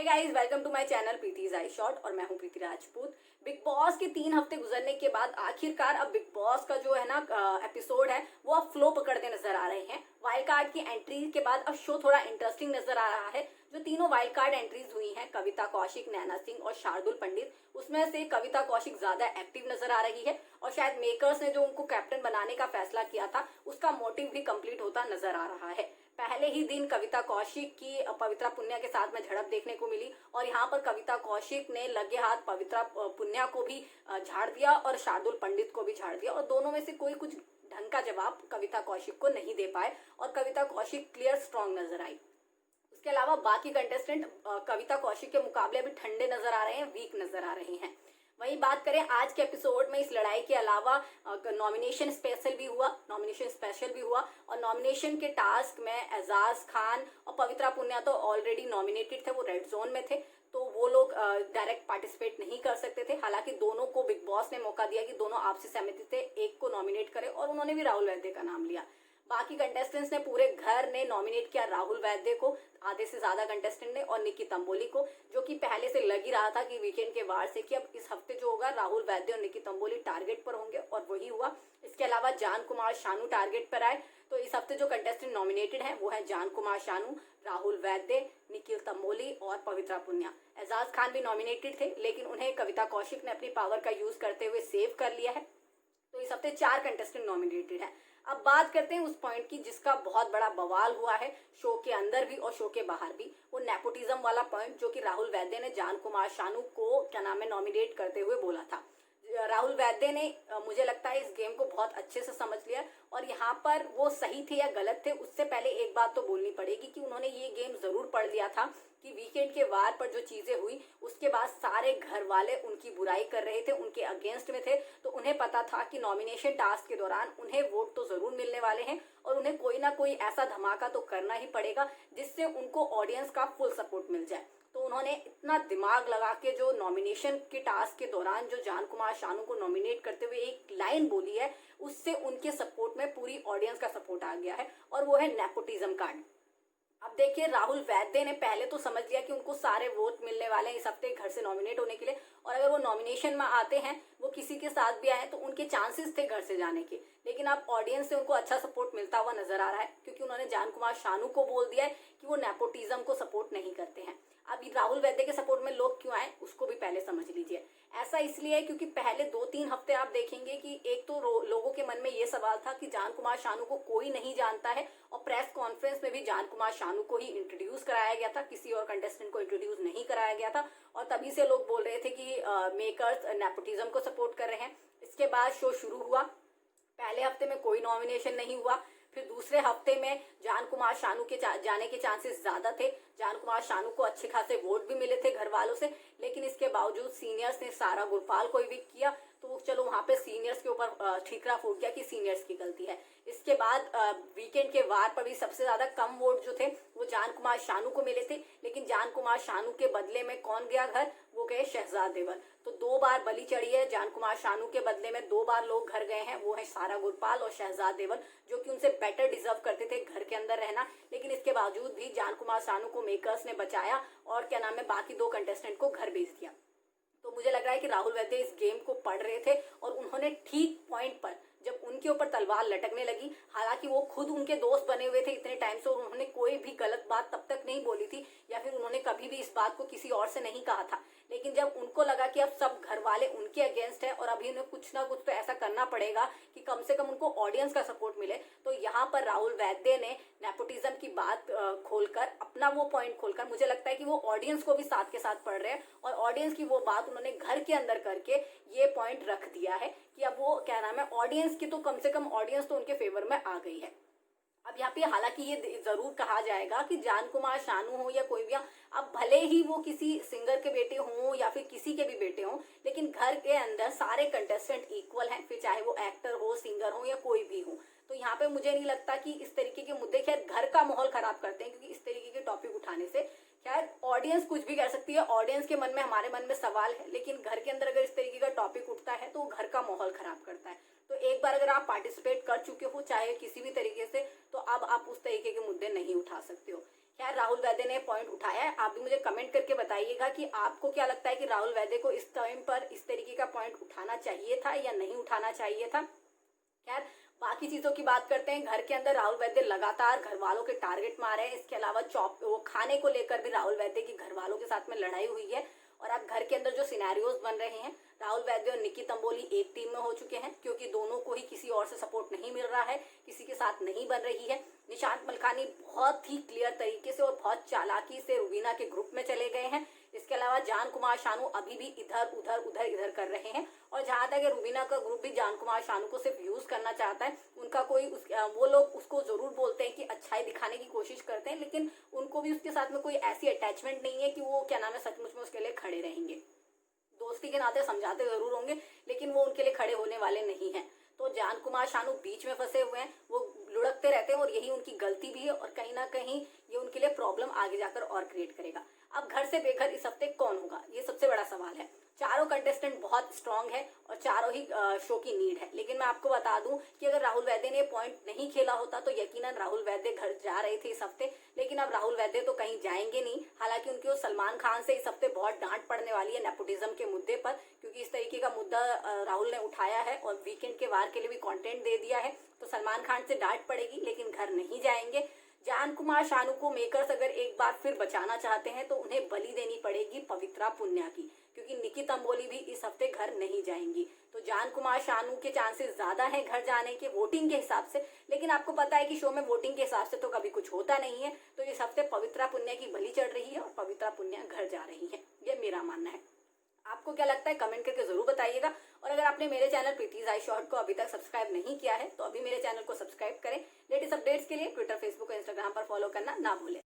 Hey guys, welcome to my channel Preeti's Eye Shot और मैं हूं प्रीति राजपूत। बिग बॉस के 3 हफ्ते गुजरने के बाद आखिरकार अब बिग बॉस का जो है ना एपिसोड है वो अब फ्लो पकड़ते नजर आ रहे हैं। वाइल्ड कार्ड की एंट्री के बाद अब शो थोड़ा इंटरेस्टिंग नजर आ रहा है। जो तीनों वाइल्ड कार्ड एंट्रीज हुई हैं, कविता कौशिक, नैना सिंह और शार्दुल पंडित, उसमें से कविता कौशिक ज्यादा एक्टिव नजर आ रही है और शायद मेकर्स ने जो उनको कैप्टन बनाने का फैसला किया था उसका मोटिव भी कंप्लीट होता नजर आ रहा है। पहले ही दिन कविता कौशिक की पवित्रा पुनिया के साथ में झड़प देखने को मिली और यहाँ पर कविता कौशिक ने लगे हाथ पवित्रा पुनिया को भी झाड़ दिया और शार्दुल पंडित को भी झाड़ दिया और दोनों में से कोई कुछ ढंग का जवाब कविता कौशिक को नहीं दे पाए और कविता कौशिक क्लियर स्ट्रांग नजर आई। उसके अलावा बाकी कंटेस्टेंट कविता कौशिक के मुकाबले अभी ठंडे नजर आ रहे हैं, वीक नजर आ रहे हैं। वहीं बात करें आज के एपिसोड में, इस लड़ाई के अलावा नॉमिनेशन स्पेशल भी हुआ और नॉमिनेशन के टास्क में एजाज खान और पवित्रा पुनिया तो ऑलरेडी नॉमिनेटेड थे, वो रेड जोन में थे, तो वो लोग डायरेक्ट पार्टिसिपेट नहीं कर सकते थे। हालांकि दोनों को बिग बॉस ने मौका दिया कि दोनों आपसी सहमति से एक को नॉमिनेट करें और उन्होंने भी राहुल वैद्य का नाम लिया। बाकी कंटेस्टेंट्स ने, पूरे घर ने नॉमिनेट किया राहुल वैद्य को, आधे से ज्यादा कंटेस्टेंट ने, और निकी तंबोली को, जो कि पहले से लग ही रहा था कि वीकेंड के वार से कि अब इस हफ्ते जो होगा राहुल वैद्य और निकी तंबोली टारगेट पर होंगे और वही हुआ। इसके अलावा जान कुमार शानू टारगेट पर आए। तो इस हफ्ते जो कंटेस्टेंट नॉमिनेटेड हैं वो है जान कुमार शानू, राहुल वैद्य, निखिल तंबोली और पवित्रा पुनिया। एजाज खान भी नॉमिनेटेड थे लेकिन उन्हें कविता कौशिक ने अपनी पावर का यूज करते हुए सेव कर लिया है। तो इस हफ्ते 4 कंटेस्टेंट नॉमिनेटेड हैं। अब बात करते हैं उस पॉइंट की जिसका बहुत बड़ा बवाल हुआ है शो के अंदर भी और शो के बाहर भी, वो नेपोटिज्म वाला पॉइंट जो कि राहुल वैद्य ने जान कुमार शानू को नॉमिनेट करते हुए बोला था। राहुल वैद्य ने मुझे लगता है इस गेम को बहुत अच्छे से समझ लिया और यहाँ पर वो सही थे या गलत थे उससे पहले एक बात तो बोलनी पड़ेगी कि उन्होंने ये गेम जरूर पढ़ लिया था कि वीकेंड के वार पर जो चीजें हुई उसके बाद सारे घर वाले उनकी बुराई कर रहे थे, उनके अगेंस्ट में थे, तो उन्हें पता था कि नॉमिनेशन टास्क के दौरान उन्हें वोट तो जरूर मिलने वाले हैं और उन्हें कोई ना कोई ऐसा धमाका तो करना ही पड़ेगा जिससे उनको ऑडियंस का फुल सपोर्ट मिल जाए। तो उन्होंने इतना दिमाग लगा के जो नॉमिनेशन के टास्क के दौरान जो जान कुमार शानू को नॉमिनेट करते हुए एक लाइन बोली है, उससे उनके सपोर्ट में पूरी ऑडियंस का सपोर्ट आ गया है और वो है नेपोटिज्म कार्ड। अब देखिए, राहुल वैद्य ने पहले तो समझ लिया कि उनको सारे वोट मिलने वाले हैं इस हफ्ते घर से नॉमिनेट होने के लिए और अगर वो नॉमिनेशन में आते हैं, वो किसी के साथ भी आए तो उनके चांसेस थे घर से जाने के। लेकिन अब ऑडियंस से उनको अच्छा सपोर्ट मिलता हुआ नजर आ रहा है क्योंकि उन्होंने जान कुमार शानू को बोल दिया है कि वो नेपोटिज्म को सपोर्ट नहीं करते हैं। अब राहुल वैद्य के सपोर्ट में लोग क्यों आए उसको भी पहले समझ लीजिए। ऐसा इसलिए है क्योंकि पहले 2-3 हफ्ते आप देखेंगे कि एक तो लोगों के मन में ये सवाल था कि जान कुमार शानू को कोई नहीं जानता है और प्रेस कॉन्फ्रेंस में भी जान कुमार शानू को ही इंट्रोड्यूस कराया गया था, किसी और कंटेस्टेंट को इंट्रोड्यूस नहीं कराया गया था और तभी से लोग बोल रहे थे कि मेकर्स नेपोटिज्म को सपोर्ट कर रहे हैं। इसके बाद शो शुरू हुआ, पहले हफ्ते में कोई नॉमिनेशन नहीं हुआ, फिर दूसरे हफ्ते में जान कुमार शानू के जाने के चांसेस ज्यादा थे। जान कुमार शानू को अच्छे खासे वोट भी मिले थे घर वालों से, लेकिन इसके बावजूद सीनियर्स ने सारा गुरपाल को इविक्ट किया। तो चलो वहां पे सीनियर्स के ऊपर ठीकरा फूट गया कि सीनियर्स की गलती है। इसके बाद वीकेंड के वार पर भी सबसे ज्यादा कम वोट जो थे वो जान कुमार शानू को मिले थे, लेकिन जान कुमार शानू के बदले में कौन गया घर, वो गए शहजाद देवल। तो 2 बार बलि चढ़ी है जान कुमार शानू के बदले में, 2 बार लोग घर गए हैं, वो है सारा गुरपाल और शहजाद देवल, जो कि उनसे बेटर डिजर्व करते थे घर के अंदर रहना। लेकिन इसके बावजूद भी जान कुमार शानू को मेकर्स ने बचाया और बाकी 2 कंटेस्टेंट को घर भेज दिया। तो मुझे लग रहा है कि राहुल वैद्य इस गेम को पढ़ रहे थे और उन्होंने ठीक पॉइंट पर जब उनके ऊपर तलवार लटकने लगी, हालांकि वो खुद उनके दोस्त बने हुए थे इतने टाइम से और उन्होंने कोई भी गलत बात तब तक नहीं बोली थी या फिर उन्होंने कभी भी इस बात को किसी और से नहीं कहा था, लेकिन जब उनको लगा कि अब सब घर वाले उनके अगेंस्ट है और अभी उन्हें कुछ ना कुछ तो ऐसा करना पड़ेगा कि कम से कम उनको ऑडियंस का सपोर्ट मिले, तो यहाँ पर राहुल वैद्य ने नेपोटिज्म की बात खोलकर, अपना वो पॉइंट खोलकर, मुझे लगता है कि वो ऑडियंस को भी साथ के साथ पढ़ रहे हैं और ऑडियंस की वो बात उन्होंने घर के अंदर करके ये पॉइंट रख दिया है कि अब वो ऑडियंस की तो कम से कम ऑडियंस तो उनके फेवर में आ गई है। अब यहाँ पे हालांकि ये जरूर कहा जाएगा कि जान कुमार शानू हो या कोई भी, अब भले ही वो किसी सिंगर के बेटे हों या फिर किसी के भी बेटे हों, लेकिन घर के अंदर सारे कंटेस्टेंट इक्वल हैं, फिर चाहे वो एक्टर हो, सिंगर हो या कोई भी हो। तो यहाँ पे मुझे नहीं लगता कि इस तरीके के मुद्दे खैर घर का माहौल खराब करते हैं, क्योंकि इस तरीके के टॉपिक उठाने से खैर ऑडियंस कुछ भी कर सकती है, ऑडियंस के मन में, हमारे मन में सवाल है, लेकिन घर के अंदर अगर इस तरीके का टॉपिक उठता है तो घर का माहौल खराब करता है। तो एक बार अगर आप पार्टिसिपेट कर चुके हो चाहे किसी भी तरीके से, तो अब आप उस तरीके के मुद्दे नहीं उठा सकते हो। खैर राहुल वैद्य ने पॉइंट उठाया है। आप भी मुझे कमेंट करके बताइएगा कि आपको क्या लगता है कि राहुल वैद्य को इस टाइम पर इस तरीके का पॉइंट उठाना चाहिए था या नहीं उठाना चाहिए था। खैर बाकी चीजों की बात करते हैं। घर के अंदर राहुल वैद्य लगातार घर वालों के टारगेट मारे हैं। इसके अलावा वो खाने को लेकर भी राहुल वैद्य की घर वालों के साथ में लड़ाई हुई है। और अब घर के अंदर जो सिनेरियोज बन रहे हैं, राहुल वैद्य और निकी तंबोली एक टीम में हो चुके हैं क्योंकि दोनों को ही किसी और से सपोर्ट नहीं मिल रहा है, किसी के साथ नहीं बन रही है। निशांत मलकानी बहुत ही क्लियर तरीके से और बहुत चालाकी से रुबीना के ग्रुप में चले गए हैं। इसके अलावा जान कुमार शानू अभी भी इधर कर रहे हैं। और जहां तक रुबीना का ग्रुप भी जान कुमार शानू को सिर्फ यूज करना चाहता है, उनका कोई वो लोग उसको जरूर बोलते हैं कि अच्छाई दिखाने की कोशिश करते हैं, लेकिन उनको भी उसके साथ में कोई ऐसी अटैचमेंट नहीं है कि वो क्या नाम है सचमुच में उसके लिए खड़े रहेंगे। दोस्ती के नाते समझाते जरूर होंगे, लेकिन वो उनके लिए खड़े होने वाले नहीं हैं। तो जान कुमार शानू बीच में फंसे हुए हैं, वो लुढ़कते रहते हैं और यही उनकी गलती भी है और कहीं ना कहीं ये उनके लिए प्रॉब्लम आगे जाकर और क्रिएट करेगा। अब घर से बेघर इस हफ्ते कौन होगा, ये सबसे बड़ा सवाल है। चारों कंटेस्टेंट बहुत स्ट्रांग है और चारों ही शो की नीड है, लेकिन मैं आपको बता दूं कि अगर राहुल वैद्य ने पॉइंट नहीं खेला होता तो यकीनन राहुल वैद्य घर जा रहे थे इस हफ्ते, लेकिन अब राहुल वैद्य तो कहीं जाएंगे नहीं। हालांकि उनकी सलमान खान से इस हफ्ते बहुत डांट पड़ने वाली है नेपोटिज्म के मुद्दे पर, क्योंकि इस तरीके का मुद्दा राहुल ने उठाया है और वीकेंड के वार के लिए भी कंटेंट दे दिया है, तो सलमान खान से डांट पड़ेगी, लेकिन घर नहीं जाएंगे। जान कुमार शानू को मेकर्स अगर एक बार फिर बचाना चाहते हैं तो उन्हें बलि देनी पड़ेगी पवित्रा पुन्या की, क्योंकि निकी तंबोली भी इस हफ्ते घर नहीं जाएंगी। तो जान कुमार शानू के चांसेस ज्यादा हैं घर जाने के वोटिंग के हिसाब से, लेकिन आपको पता है कि शो में वोटिंग के हिसाब से तो कभी कुछ होता नहीं है। तो इस हफ्ते पवित्रा पुन्या की बलि चढ़ रही है और पवित्रा पुन्या घर जा रही है, ये मेरा मानना है। आपको क्या लगता है कमेंट करके जरूर बताइएगा। और अगर आपने मेरे चैनल प्रीतिज आई शॉर्ट को अभी तक सब्सक्राइब नहीं किया है तो अभी मेरे चैनल को सब्सक्राइब करें। लेटेस्ट अपडेट्स के लिए ट्विटर, फेसबुक और इंस्टाग्राम पर फॉलो करना ना भूलें।